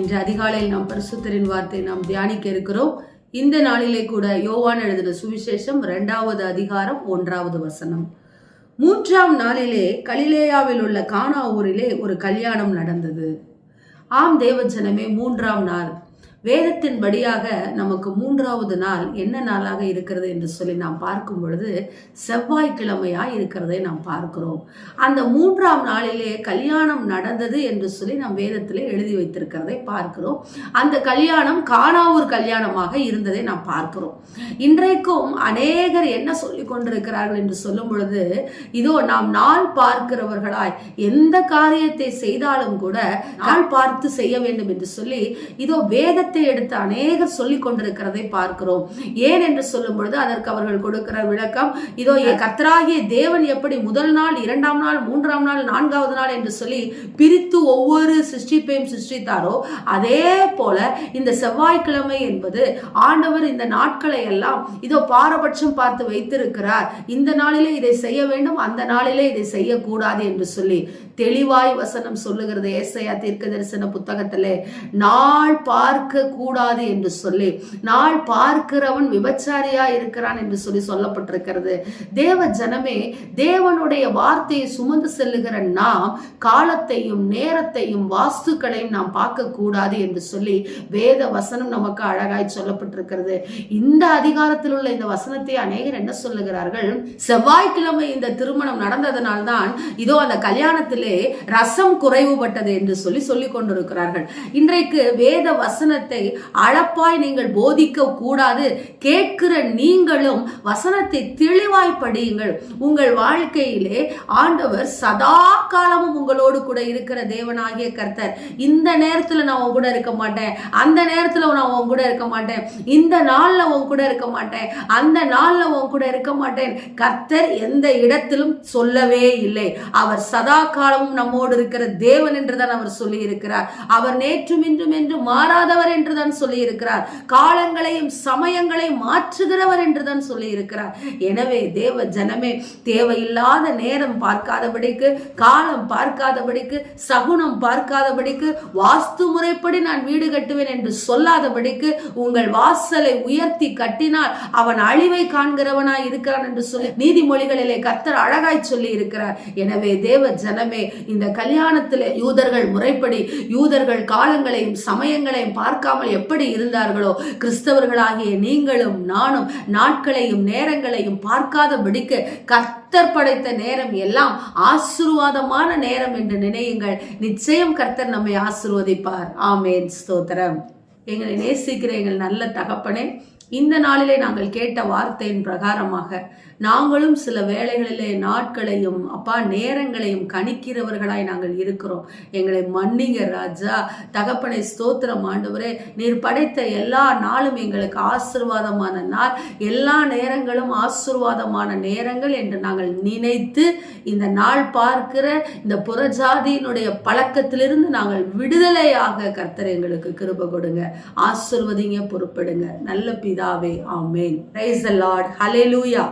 இன்று அதிகாலையில் நாம் பரிசுத்தரின் வார்த்தை நாம் தியானிக்க இருக்கிறோம். இந்த நாளிலே கூட யோவான் எழுதின சுவிசேஷம் 2வது அதிகாரம் 1வது வசனம். 3ஆம் நாளிலே கலிலேயாவில் உள்ள கானா ஊரிலே ஒரு கல்யாணம் நடந்தது. ஆம் தேவஜனமே, 3ஆம் நாள் வேதத்தின்படியாக நமக்கு 3வது நாள் என்ன நாளாக இருக்கிறது என்று சொல்லி நாம் பார்க்கும் பொழுது செவ்வாய்க்கிழமையாய் இருக்கிறதை நாம் பார்க்கிறோம். அந்த 3ஆம் நாளிலே கல்யாணம் நடந்தது என்று சொல்லி நாம் வேதத்திலே எழுதி வைத்திருக்கிறதை பார்க்கிறோம். அந்த கல்யாணம் கானாவூர் கல்யாணமாக இருந்ததை நாம் பார்க்கிறோம். இன்றைக்கும் அநேகர் என்ன சொல்லிக் கொண்டிருக்கிறார்கள் என்று சொல்லும் பொழுது, இதோ நாம் நாள் பார்க்கிறவர்களாய் எந்த காரியத்தை செய்தாலும் கூட நாள் பார்த்து செய்ய வேண்டும் என்று சொல்லி இதோ வேதத்தை எடுத்து அநேகர் சொல்லிக் கொண்டிருக்கிறதை பார்க்கிறோம். ஏன் என்று சொல்லும் பொழுது அதற்கு அவர்கள் கொடுக்கிற விளக்கம், இதோ கர்த்தராகிய தேவன் எப்படி முதல் நாள், 2ஆம் நாள், 3ஆம் நாள், 4வது நாள் என்று சொல்லி பிரித்து ஒவ்வொரு சிருஷ்டிப்பையும் சிருஷ்டித்தாரோ, அதே போல இந்த செவ்வாய்க்கிழமை என்பது ஆண்டவர் இந்த நாட்களை எல்லாம் இதோ பாரபட்சம் பார்த்து வைத்திருக்கிறார். இந்த நாளிலே இதை செய்ய வேண்டும், அந்த நாளிலே இதை செய்யக்கூடாது என்று சொல்லி தெளிவாய் வசனம் சொல்லுகிறது. ஏசாயா தீர்க்கதரிசன புத்தகத்திலே நாள் பார்க்க கூடாது என்று சொல்லி, நாள் பார்க்கிறவன் விபச்சாரியா இருக்கிறான் என்று சொல்லி சொல்லப்பட்டிருக்கிறது. தேவ ஜனமே, தேவனுடைய வார்த்தையை சுமந்து செல்லுகிற நாம் காலத்தையும் நேரத்தையும் வாஸ்துக்களையும் நாம் பார்க்க கூடாது என்று சொல்லி வேத வசனம் நமக்கு அழகாய் சொல்லப்பட்டிருக்கிறது. இந்த அதிகாரத்தில் உள்ள இந்த வசனத்தை அநேகர் என்ன சொல்லுகிறார்கள், செவ்வாய்க்கிழமை இந்த திருமணம் நடந்ததனால்தான் இதோ அந்த கல்யாணத்திலே ரசம் குறைவுபட்டது என்று சொல்லி சொல்லிக் கொண்டிருக்கிறார்கள். இன்றைக்கு வேத வசனத்தை அளப்பாய் நீங்கள் போதிக்க கூடாது. கேட்கிற நீங்களும் வசனத்தை தெளிவாய் படியுங்கள். உங்கள் வாழ்க்கையிலே ஆண்டவர் சதா காலமும் உங்களோடு கூட இருக்கிற தேவனாகிய கர்த்தர். இந்த நேரத்துல நான் உன் கூட இருக்க மாட்டேன், அந்த நேரத்துல நான் உன் கூட இருக்க மாட்டேன், இந்த நாள்ல உன் கூட இருக்க மாட்டேன், அந்த நாள்ல உன் கூட இருக்க மாட்டேன், கர்த்தர் எந்த இடத்திலும் சொல்லவே இல்லை. அவர் சதா காலமும் நம்மோடு இருக்கிற தேவன் என்றுதான் அவர் சொல்லி இருக்கிறார். அவர் நேற்றும் இன்றும் என்று மாறாதவர் என்றுதான் சொல்லி இருக்கிறார். காலங்களையும் சமயங்களையும் மாற்றுகிறவர் என்றுதான் சொல்லி இருக்கிறார். எனவே தேவ ஜனமே, தேவையில்லாத நேரம் பார்க்காதபடிக்கு, காலம் பார்க்காதபடிக்கு, சகுனம் பார்க்காதபடிக்கு, வாஸ்து முறைப்படி நான் வீடு கட்டுவேன் என்று சொல்லாதபடிக்கு, உங்கள் வாசலை உயர்த்தி கட்டினால் அவன் அழிவை காண்கிறவனாய் இருக்கிறான் என்று சொல்லி நீதிமொழிகளிலே கர்த்தர் அழகாய் சொல்லி இருக்கிறார். எனவே தேவ ஜனமே, இந்த கல்யாணத்திலே யூதர்கள் முறைப்படி, யூதர்கள் காலங்களையும் சமயங்களையும் பார்க்காமல் எப்படி இருந்தார்களோ, கிறிஸ்தவர்களாகிய நீங்களும் நானும் நாட்களையும் நேரங்களையும் பார்க்காதபடிக்கு கர்த்தர் படைத்த நேரம் எல்லாம் ஆசீர்வாதமான நேரம் என்று நினையுங்கள். நிச்சயம் கர்த்தர் நம்மை ஆசீர்வதிப்பார். ஆமென். ஸ்தோத்திரம். எங்களை நேசிக்கிற எங்கள் நல்ல தகப்பனே, இந்த நாளிலே நாங்கள் கேட்ட வார்த்தையின் பிரகாரமாக நாங்களும் சில வேளைகளிலே நாட்களையும் நேரங்களையும் கணிக்கிறவர்களாய் நாங்கள் இருக்கிறோம். எங்களை மன்னிங்க ராஜா. தகப்பனை ஸ்தோத்திரம். ஆண்டவரே, நீர் படைத்த எல்லா நாளும் எங்களுக்கு ஆசீர்வாதமான நாள், எல்லா நேரங்களும் ஆசீர்வாதமான நேரங்கள் என்று நாங்கள் நினைத்து இந்த நாள் பார்க்கிற இந்த புறஜாதியினுடைய பழக்கத்திலிருந்து நாங்கள் விடுதலையாக கர்த்தர் எங்களுக்கு கிருபை கொடுங்க. ஆசீர்வதிங்க, பொறுப்படுங்க. நல்ல பிதாவே. Amen. Praise the lord. Hallelujah.